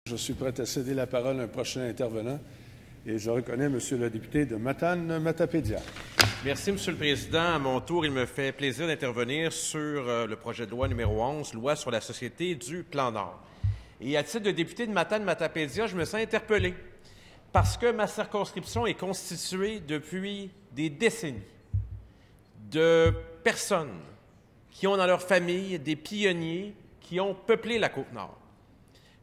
Je suis prêt à céder la parole à un prochain intervenant et je reconnais M. le député de Matane-Matapédia. Merci, M. le Président. À mon tour, il me fait plaisir d'intervenir sur le projet de loi numéro 11, loi sur la Société du Plan Nord. Et à titre de député de Matane-Matapédia, je me sens interpellé parce que ma circonscription est constituée depuis des décennies de personnes qui ont dans leur famille des pionniers qui ont peuplé la Côte-Nord.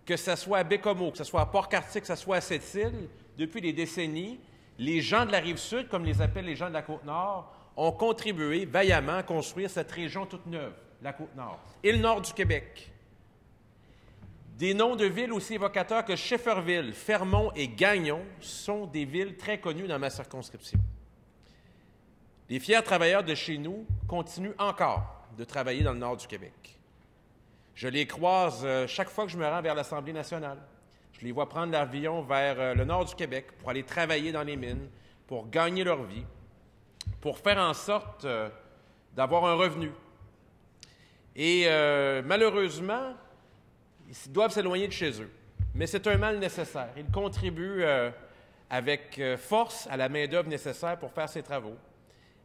Que ce soit à Bécomo, que ce soit à Port-Cartier, que ce soit à Sept-Îles, depuis des décennies, les gens de la Rive-Sud, comme les appellent les gens de la Côte-Nord, ont contribué vaillamment à construire cette région toute neuve, la Côte-Nord, et le nord du Québec. Des noms de villes aussi évocateurs que Schefferville, Fermont et Gagnon sont des villes très connues dans ma circonscription. Les fiers travailleurs de chez nous continuent encore de travailler dans le nord du Québec. Je les croise chaque fois que je me rends vers l'Assemblée nationale. Je les vois prendre l'avion vers le nord du Québec pour aller travailler dans les mines, pour gagner leur vie, pour faire en sorte d'avoir un revenu. Et malheureusement, ils doivent s'éloigner de chez eux. Mais c'est un mal nécessaire. Ils contribuent avec force à la main-d'œuvre nécessaire pour faire ces travaux.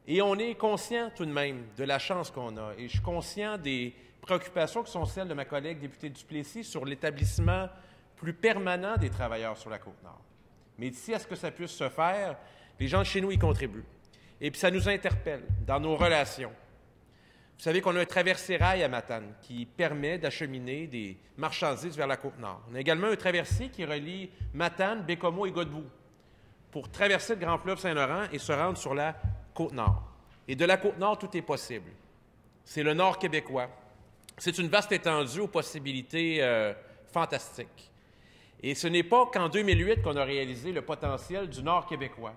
Et on est conscient tout de même de la chance qu'on a. Et je suis conscient des préoccupations qui sont celles de ma collègue députée Duplessis sur l'établissement plus permanent des travailleurs sur la Côte-Nord. Mais d'ici à ce que ça puisse se faire, les gens de chez nous y contribuent. Et puis ça nous interpelle dans nos relations. Vous savez qu'on a un traversier rail à Matane qui permet d'acheminer des marchandises vers la Côte-Nord. On a également un traversier qui relie Matane, Bécomo et Godbout pour traverser le grand fleuve Saint-Laurent et se rendre sur la Côte-Nord. Et de la Côte-Nord, tout est possible. C'est le Nord québécois. C'est une vaste étendue aux possibilités fantastiques. Et ce n'est pas qu'en 2008 qu'on a réalisé le potentiel du Nord québécois.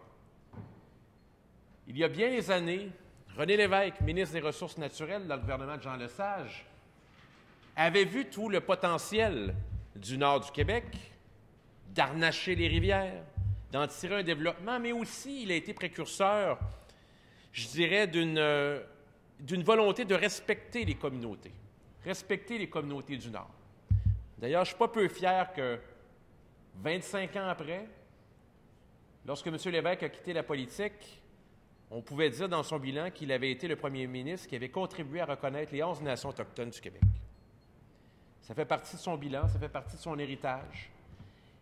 Il y a bien des années, René Lévesque, ministre des Ressources naturelles dans le gouvernement de Jean Lesage, avait vu tout le potentiel du Nord du Québec, d'harnacher les rivières, d'en tirer un développement, mais aussi il a été précurseur, je dirais, d'une volonté de respecter les communautés du Nord. D'ailleurs, je ne suis pas peu fier que 25 ans après, lorsque M. Lévesque a quitté la politique, on pouvait dire dans son bilan qu'il avait été le premier ministre qui avait contribué à reconnaître les 11 nations autochtones du Québec. Ça fait partie de son bilan, ça fait partie de son héritage.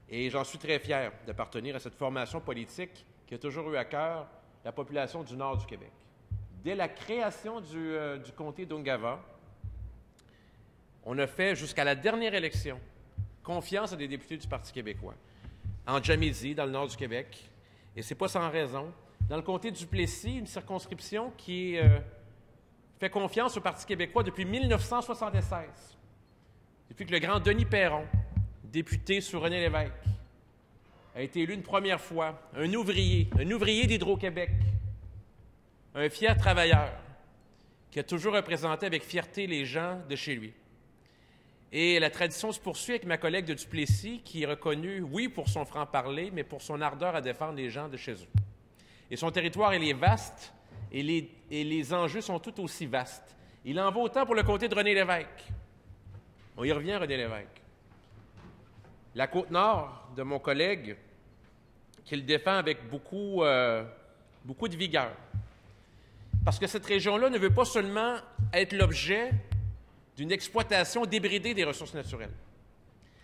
Et j'en suis très fier d'appartenir à cette formation politique qui a toujours eu à cœur la population du nord du Québec. Dès la création du comté d'Ungava, on a fait, jusqu'à la dernière élection, confiance à des députés du Parti québécois. En Djamidi, dans le nord du Québec, et ce n'est pas sans raison. Dans le comté de Duplessis, une circonscription qui fait confiance au Parti québécois depuis 1976, depuis que le grand Denis Perron, député sous René Lévesque, a été élu une première fois, un ouvrier d'Hydro-Québec, un fier travailleur qui a toujours représenté avec fierté les gens de chez lui. Et la tradition se poursuit avec ma collègue de Duplessis, qui est reconnue, oui, pour son franc-parler, mais pour son ardeur à défendre les gens de chez eux. Et son territoire, il est vaste, et les enjeux sont tout aussi vastes. Il en vaut autant pour le comté de René Lévesque. On y revient, René Lévesque. La Côte-Nord de mon collègue, qu'il défend avec beaucoup de vigueur. Parce que cette région-là ne veut pas seulement être l'objet d'une exploitation débridée des ressources naturelles.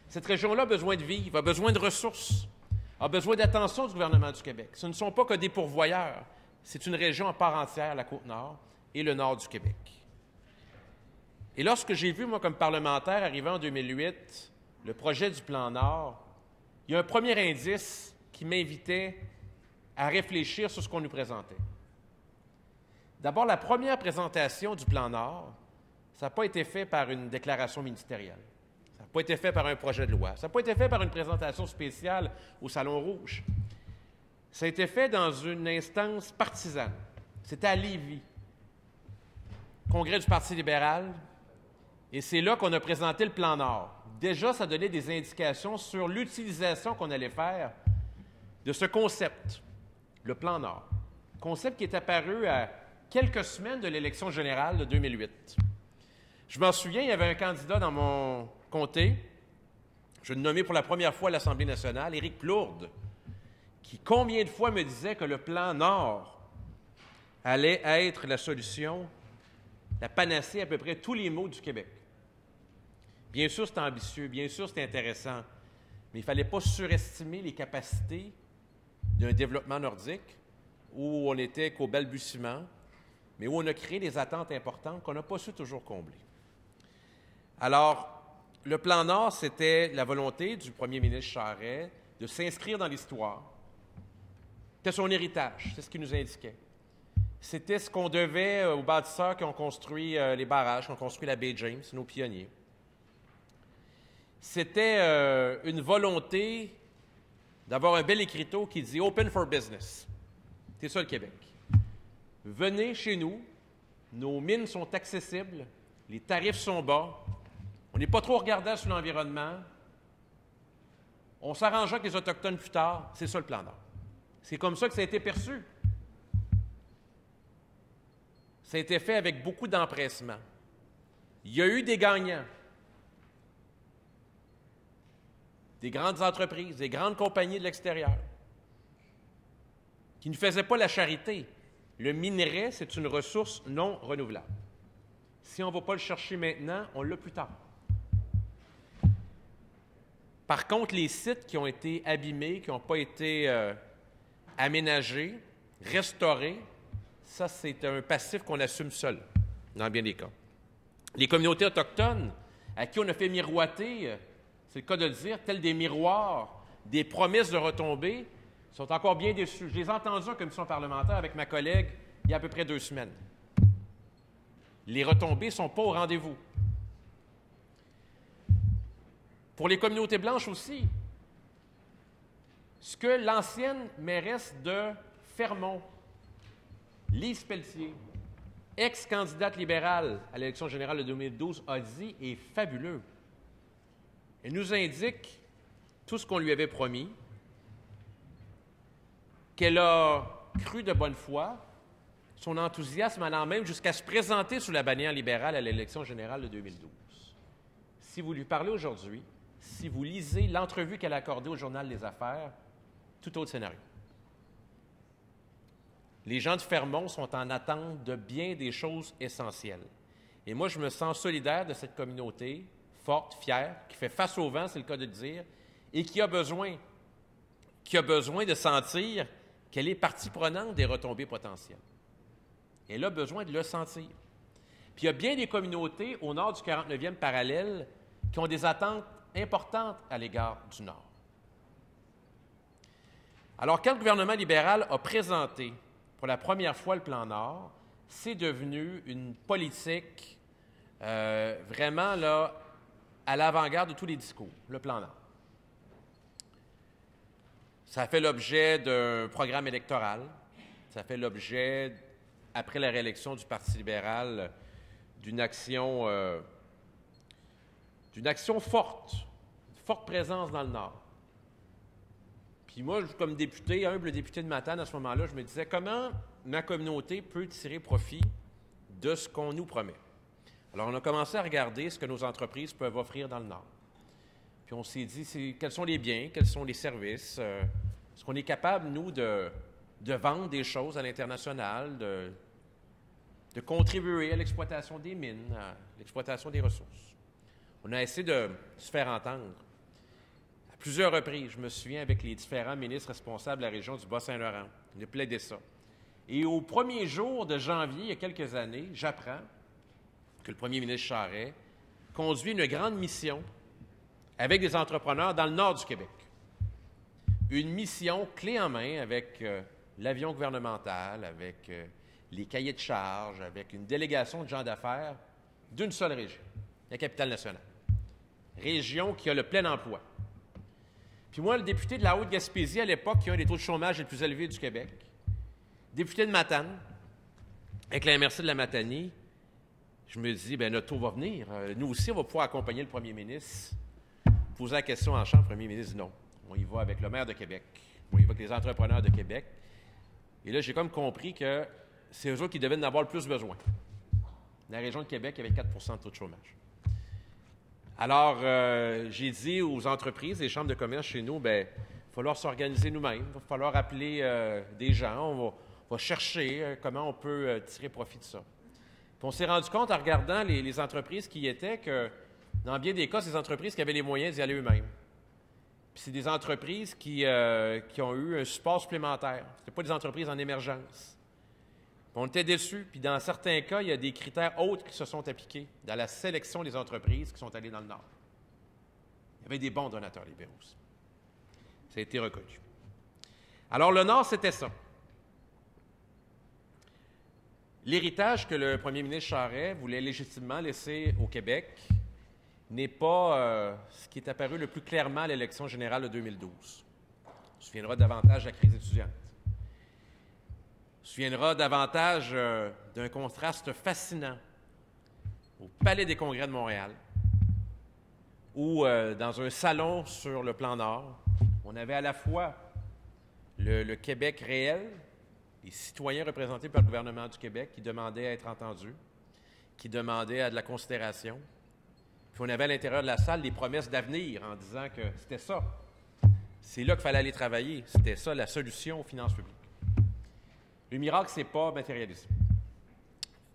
Cette région-là a besoin de vivre, a besoin de ressources, a besoin d'attention du gouvernement du Québec. Ce ne sont pas que des pourvoyeurs. C'est une région à part entière, la Côte-Nord et le nord du Québec. Et lorsque j'ai vu, moi, comme parlementaire, arriver en 2008, le projet du Plan Nord, il y a un premier indice qui m'invitait à réfléchir sur ce qu'on nous présentait. D'abord, la première présentation du Plan Nord, ça n'a pas été fait par une déclaration ministérielle. Ça n'a pas été fait par un projet de loi. Ça n'a pas été fait par une présentation spéciale au Salon Rouge. Ça a été fait dans une instance partisane. C'était à Lévis, congrès du Parti libéral, et c'est là qu'on a présenté le Plan Nord. Déjà, ça donnait des indications sur l'utilisation qu'on allait faire de ce concept, le Plan Nord. Concept qui est apparu à quelques semaines de l'élection générale de 2008. Je m'en souviens, il y avait un candidat dans mon comté, Je vais nommer pour la première fois à l'Assemblée nationale Éric Plourde, qui combien de fois me disait que le plan Nord allait être la solution, la panacée à peu près tous les maux du Québec. Bien sûr, c'est ambitieux, bien sûr, c'est intéressant, mais il ne fallait pas surestimer les capacités d'un développement nordique où on n'était qu'au balbutiement, mais où on a créé des attentes importantes qu'on n'a pas su toujours combler. Alors, le plan Nord, c'était la volonté du premier ministre Charest de s'inscrire dans l'histoire. C'était son héritage, c'est ce qu'il nous indiquait. C'était ce qu'on devait aux bâtisseurs qui ont construit les barrages, qui ont construit la baie James, nos pionniers. C'était une volonté d'avoir un bel écriteau qui dit « Open for business ». C'est ça le Québec. Venez chez nous, nos mines sont accessibles, les tarifs sont bas, on n'est pas trop regardant sur l'environnement, on s'arrangera avec les Autochtones plus tard. C'est ça le plan Nord. C'est comme ça que ça a été perçu. Ça a été fait avec beaucoup d'empressement. Il y a eu des gagnants. Des grandes entreprises, des grandes compagnies de l'extérieur, qui ne faisaient pas la charité. Le minerai, c'est une ressource non renouvelable. Si on ne va pas le chercher maintenant, on l'a plus tard. Par contre, les sites qui ont été abîmés, qui n'ont pas été aménagés, restaurés, ça, c'est un passif qu'on assume seul, dans bien des cas. Les communautés autochtones, à qui on a fait miroiter, c'est le cas de le dire, tels des miroirs, des promesses de retombées, sont encore bien déçus. Je les ai entendus en commission parlementaire avec ma collègue il y a à peu près 2 semaines. Les retombées ne sont pas au rendez-vous. Pour les communautés blanches aussi, ce que l'ancienne mairesse de Fermont, Lise Pelletier, ex-candidate libérale à l'élection générale de 2012, a dit est fabuleux. Elle nous indique tout ce qu'on lui avait promis, qu'elle a cru de bonne foi, son enthousiasme allant même jusqu'à se présenter sous la bannière libérale à l'élection générale de 2012. Si vous lui parlez aujourd'hui, si vous lisez l'entrevue qu'elle a accordée au Journal des Affaires, tout autre scénario. Les gens de Fermont sont en attente de bien des choses essentielles. Et moi, je me sens solidaire de cette communauté forte, fière, qui fait face au vent, c'est le cas de le dire, et qui a besoin de sentir qu'elle est partie prenante des retombées potentielles. Elle a besoin de le sentir. Puis il y a bien des communautés au nord du 49e parallèle qui ont des attentes importantes à l'égard du Nord. Alors, quand le gouvernement libéral a présenté pour la première fois le plan Nord, c'est devenu une politique vraiment là, à l'avant-garde de tous les discours, le plan Nord. Ça a fait l'objet d'un programme électoral, ça a fait l'objet, après la réélection du Parti libéral, d'une action forte, une forte présence dans le Nord. Puis moi, comme député, humble député de Matane, à ce moment-là, je me disais comment ma communauté peut tirer profit de ce qu'on nous promet. Alors, on a commencé à regarder ce que nos entreprises peuvent offrir dans le Nord. Puis on s'est dit, quels sont les biens, quels sont les services, est-ce qu'on est capable, nous, de vendre des choses à l'international, de contribuer à l'exploitation des mines, à l'exploitation des ressources. On a essayé de se faire entendre. À plusieurs reprises, je me souviens avec les différents ministres responsables de la région du Bas-Saint-Laurent. On a plaidé ça. Et au premier jour de janvier, il y a quelques années, j'apprends que le premier ministre Charest conduit une grande mission avec des entrepreneurs dans le nord du Québec. Une mission clé en main avec l'avion gouvernemental, avec les cahiers de charges, avec une délégation de gens d'affaires d'une seule région, la capitale nationale. Région qui a le plein emploi. Puis moi, le député de la Haute-Gaspésie à l'époque, qui a un des taux de chômage les plus élevés du Québec, député de Matane, avec la MRC de la Matanie, je me dis, bien, notre tour va venir. Nous aussi, on va pouvoir accompagner le premier ministre. Poser la question en chambre, le premier ministre dit non. On y va avec le maire de Québec. On y va avec les entrepreneurs de Québec. Et là, j'ai comme compris que c'est eux autres qui devaient en avoir le plus besoin. La région de Québec avait 4 % de taux de chômage. Alors, j'ai dit aux entreprises, les chambres de commerce chez nous, bien, il va falloir s'organiser nous-mêmes, il va falloir appeler des gens, on va chercher comment on peut tirer profit de ça. Puis on s'est rendu compte en regardant les entreprises qui y étaient que, dans bien des cas, c'est des entreprises qui avaient les moyens d'y aller eux-mêmes. Puis c'est des entreprises qui ont eu un support supplémentaire. Ce n'étaient pas des entreprises en émergence. Puis on était déçus. Puis dans certains cas, il y a des critères autres qui se sont appliqués dans la sélection des entreprises qui sont allées dans le Nord. Il y avait des bons donateurs libéraux aussi. Ça a été reconnu. Alors le Nord, c'était ça. L'héritage que le premier ministre Charest voulait légitimement laisser au Québec n'est pas ce qui est apparu le plus clairement à l'élection générale de 2012. On se souviendra davantage de la crise étudiante. On se souviendra davantage d'un contraste fascinant au Palais des Congrès de Montréal, où, dans un salon sur le plan Nord, on avait à la fois le Québec réel, les citoyens représentés par le gouvernement du Québec qui demandaient à être entendus, qui demandaient à de la considération. Puis on avait à l'intérieur de la salle des promesses d'avenir en disant que c'était ça. C'est là qu'il fallait aller travailler. C'était ça la solution aux finances publiques. Le miracle ne s'est pas matérialisé.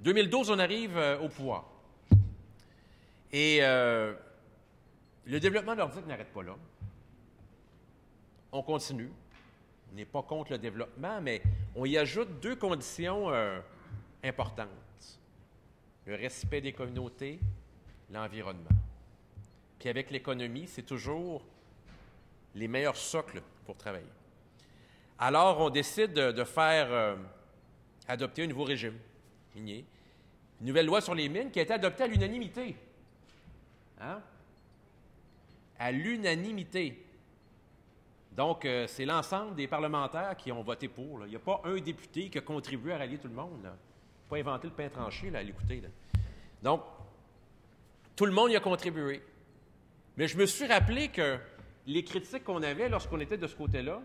2012, on arrive au pouvoir. Et le développement nordique n'arrête pas là. On continue. On n'est pas contre le développement, mais on y ajoute deux conditions importantes. Le respect des communautés, l'environnement. Puis avec l'économie, c'est toujours les meilleurs socles pour travailler. Alors, on décide de faire adopter un nouveau régime minier, une nouvelle loi sur les mines qui a été adoptée à l'unanimité. Hein? À l'unanimité. Donc, c'est l'ensemble des parlementaires qui ont voté pour. Là. Il n'y a pas un député qui a contribué à rallier tout le monde. Il ne faut pas inventer le pain tranché là, à l'écouter. Là. Donc, tout le monde y a contribué. Mais je me suis rappelé que les critiques qu'on avait lorsqu'on était de ce côté-là,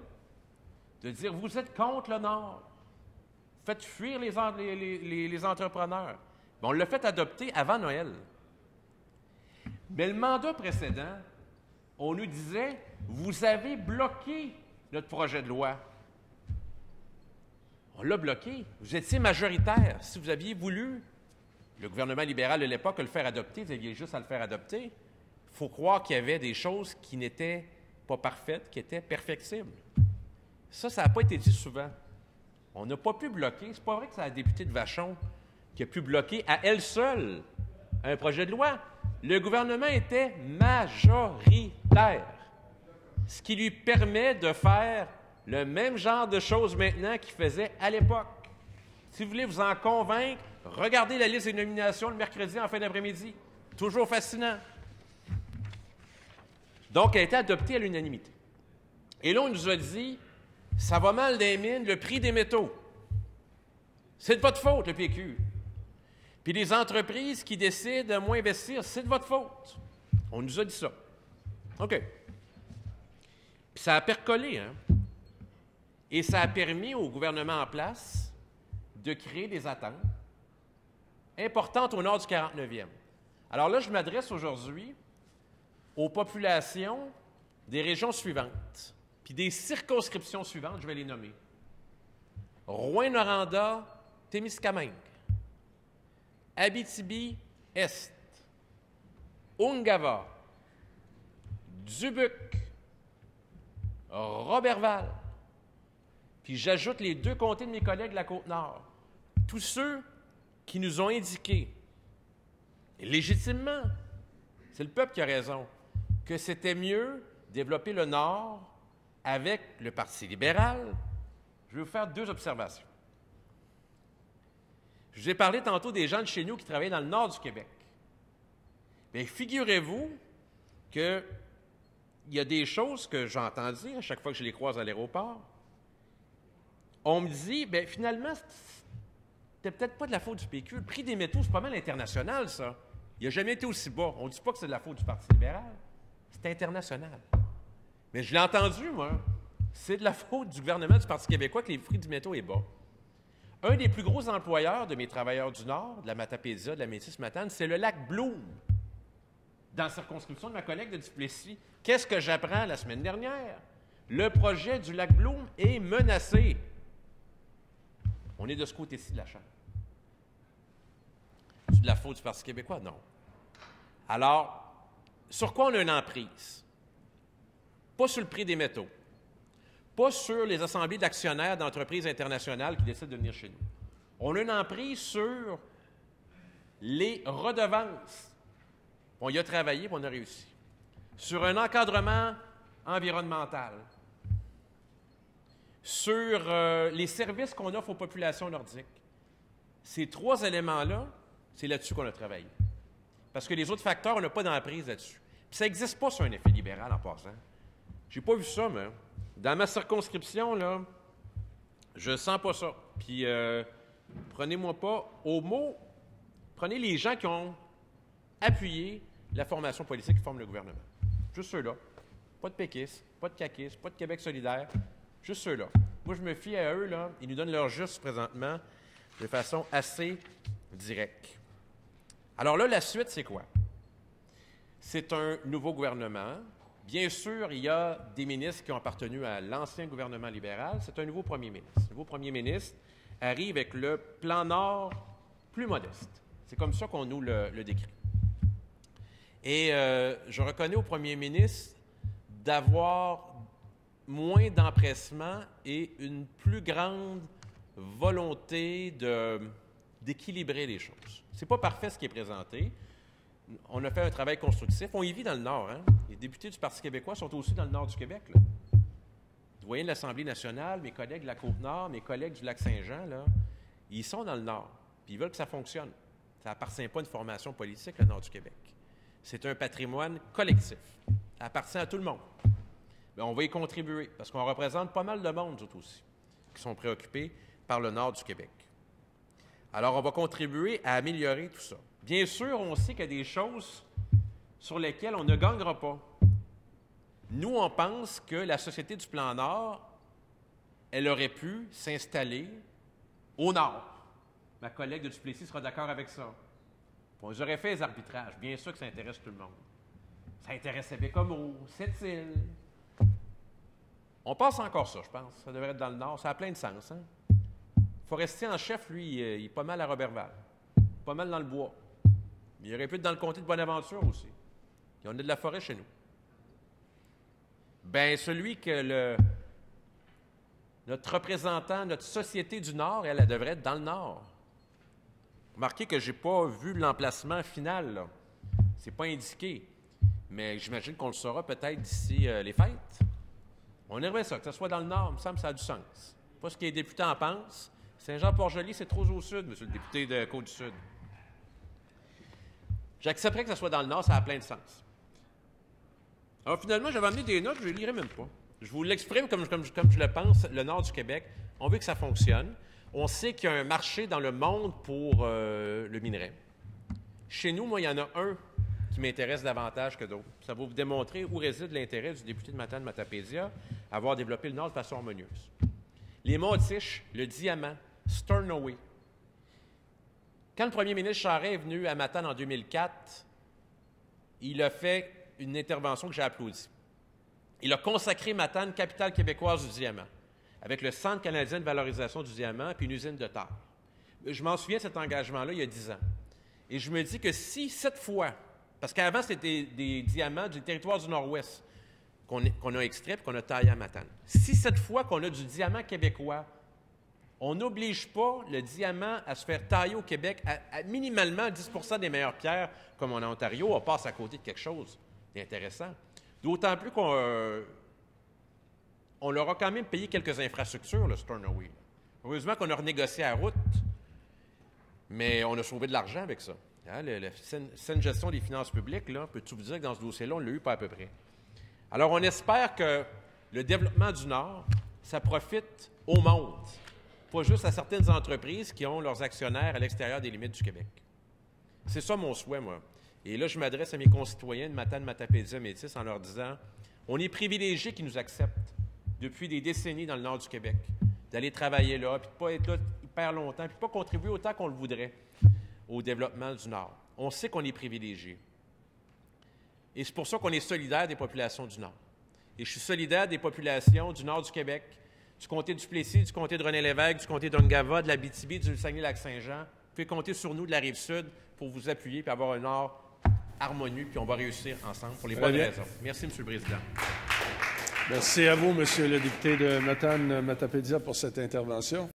de dire « Vous êtes contre le Nord. Faites fuir les entrepreneurs. » Bon, on l'a fait adopter avant Noël. Mais le mandat précédent, on nous disait « Vous avez bloqué notre projet de loi. » On l'a bloqué. Vous étiez majoritaire. Si vous aviez voulu, le gouvernement libéral de l'époque, le faire adopter, vous aviez juste à le faire adopter. Il faut croire qu'il y avait des choses qui n'étaient pas parfaites, qui étaient perfectibles. Ça n'a pas été dit souvent. On n'a pas pu bloquer. C'est pas vrai que c'est la députée de Vachon qui a pu bloquer à elle seule un projet de loi. Le gouvernement était majoritaire, ce qui lui permet de faire le même genre de choses maintenant qu'il faisait à l'époque. Si vous voulez vous en convaincre, regardez la liste des nominations le mercredi en fin d'après-midi. Toujours fascinant. Donc, elle a été adoptée à l'unanimité. Et là, on nous a dit, ça va mal dans les mines, le prix des métaux. C'est de votre faute, le PQ. Puis les entreprises qui décident de moins investir, c'est de votre faute. On nous a dit ça. OK. Puis ça a percolé, hein? Et ça a permis au gouvernement en place de créer des attentes importantes au nord du 49e. Alors là, je m'adresse aujourd'hui aux populations des régions suivantes, puis des circonscriptions suivantes, je vais les nommer. Rouyn-Noranda, Témiscamingue, Abitibi-Est, Ungava, Dubuque, Roberval, puis j'ajoute les deux comtés de mes collègues de la Côte-Nord. Tous ceux qui nous ont indiqué, et légitimement, c'est le peuple qui a raison, que c'était mieux développer le Nord avec le Parti libéral. Je vais vous faire deux observations. Je vous ai parlé tantôt des gens de chez nous qui travaillaient dans le nord du Québec. Bien, figurez-vous qu'il y a des choses que j'entends dire à chaque fois que je les croise à l'aéroport. On me dit, bien, finalement, c'était peut-être pas de la faute du PQ. Le prix des métaux, c'est pas mal international, ça. Il n'a jamais été aussi bas. On ne dit pas que c'est de la faute du Parti libéral. C'est international. Mais je l'ai entendu, moi. C'est de la faute du gouvernement du Parti québécois que les prix du métaux est bas. Un des plus gros employeurs de mes travailleurs du Nord, de la Matapédia, de la Métis-Matane, c'est le lac Bloom, Dans la circonscription de ma collègue de Duplessis, qu'est-ce que j'apprends la semaine dernière? Le projet du lac Bloom est menacé. On est de ce côté-ci de la Chambre. C'est de la faute du Parti québécois? Non. Alors, sur quoi on a une emprise? Pas sur le prix des métaux. Pas sur les assemblées d'actionnaires d'entreprises internationales qui décident de venir chez nous. On a une emprise sur les redevances. On y a travaillé et on a réussi. Sur un encadrement environnemental. Sur les services qu'on offre aux populations nordiques. Ces 3 éléments-là, c'est là-dessus qu'on a travaillé. Parce que les autres facteurs, on n'a pas d'emprise là-dessus. Puis ça n'existe pas sur un effet libéral en passant. J'ai pas vu ça, mais dans ma circonscription, là, je sens pas ça. Puis prenez-moi pas au mot, prenez les gens qui ont appuyé la formation politique qui forme le gouvernement. Juste ceux-là. Pas de péquistes, pas de caquistes, pas de Québec solidaire. Juste ceux-là. Moi, je me fie à eux, là. Ils nous donnent leur juste présentement de façon assez directe. Alors là, la suite, c'est quoi? C'est un nouveau gouvernement. Bien sûr, il y a des ministres qui ont appartenu à l'ancien gouvernement libéral. C'est un nouveau premier ministre. Le nouveau premier ministre arrive avec le plan Nord plus modeste. C'est comme ça qu'on nous le décrit. Et je reconnais au premier ministre d'avoir moins d'empressement et une plus grande volonté d'équilibrer les choses. C'est pas parfait ce qui est présenté. On a fait un travail constructif. On y vit dans le Nord. Hein? Les députés du Parti québécois sont aussi dans le Nord du Québec. Là. Vous voyez l'Assemblée nationale, mes collègues de la Côte-Nord, mes collègues du Lac-Saint-Jean, là, ils sont dans le Nord. Puis ils veulent que ça fonctionne. Ça n'appartient pas à une formation politique, le Nord du Québec. C'est un patrimoine collectif. Ça appartient à tout le monde. Mais on va y contribuer, parce qu'on représente pas mal de monde, tout aussi, qui sont préoccupés par le Nord du Québec. Alors, on va contribuer à améliorer tout ça. Bien sûr, on sait qu'il y a des choses sur lesquelles on ne gagnera pas. Nous, on pense que la Société du Plan Nord, elle aurait pu s'installer au Nord. Ma collègue de Duplessis sera d'accord avec ça. On aurait fait les arbitrages. Bien sûr que ça intéresse tout le monde. Ça intéresse Bécomo, Sept-Îles. On passe encore ça, je pense. Ça devrait être dans le Nord. Ça a plein de sens. Hein? Forestier en chef, lui, il est pas mal à Robertval. Pas mal dans le bois. Il aurait pu être dans le comté de Bonaventure aussi. On a de la forêt chez nous. Bien, celui que notre représentant, notre Société du Nord, elle devrait être dans le Nord. Remarquez que je n'ai pas vu l'emplacement final, là. C'est pas indiqué. Mais j'imagine qu'on le saura peut-être d'ici les fêtes. On aimerait ça, que ce soit dans le Nord. Il me semble que ça a du sens. Pas ce que les députés en pensent. Saint-Jean-Port-Joli, c'est trop au sud, monsieur le député de Côte-du-Sud. J'accepterais que ce soit dans le Nord, ça a plein de sens. Alors finalement, j'avais amené des notes, je ne les lirai même pas. Je vous l'exprime comme je le pense, le Nord du Québec. On veut que ça fonctionne. On sait qu'il y a un marché dans le monde pour le minerai. Chez nous, moi, il y en a un qui m'intéresse davantage que d'autres. Ça va vous démontrer où réside l'intérêt du député de Matane-Matapédia à avoir développé le Nord de façon harmonieuse. Les Montiches, le diamant, Stornoway. Quand le premier ministre Charest est venu à Matane en 2004, il a fait une intervention que j'ai applaudie. Il a consacré Matane, capitale québécoise du diamant, avec le Centre canadien de valorisation du diamant puis une usine de terre. Je m'en souviens de cet engagement-là il y a 10 ans. Et je me dis que si cette fois, parce qu'avant c'était des diamants du territoire du Nord-Ouest qu'on a extrait et qu'on a taillé à Matane, si cette fois qu'on a du diamant québécois, on n'oblige pas le diamant à se faire tailler au Québec à minimalement 10 % des meilleures pierres, comme on a en Ontario, on passe à côté de quelque chose d'intéressant. D'autant plus qu'on leur a quand même payé quelques infrastructures, le Stornoway. Heureusement qu'on a renégocié la route, mais on a sauvé de l'argent avec ça. Hein, la saine gestion des finances publiques, là, peux-tu vous dire que dans ce dossier-là, on l'a eu pas à peu près. Alors, on espère que le développement du Nord, ça profite au monde, pas juste à certaines entreprises qui ont leurs actionnaires à l'extérieur des limites du Québec. C'est ça mon souhait, moi. Et là, je m'adresse à mes concitoyens de Matane-Matapédia-Métis en leur disant, on est privilégiés qui nous acceptent depuis des décennies dans le Nord du Québec, d'aller travailler là, puis de ne pas être là hyper longtemps, puis de ne pas contribuer autant qu'on le voudrait au développement du Nord. On sait qu'on est privilégiés. Et c'est pour ça qu'on est solidaire des populations du Nord. Et je suis solidaire des populations du Nord du Québec, du comté du Plessis, du comté de René-Lévesque, du comté d'Ongava, de l'Abitibi, du Saguenay-Lac-Saint-Jean. Vous pouvez compter sur nous de la Rive-Sud pour vous appuyer et avoir un Nord harmonieux, puis on va réussir ensemble pour les bonnes raisons. Merci, M. le Président. Merci à vous, M. le député de Matane-Matapédia, pour cette intervention.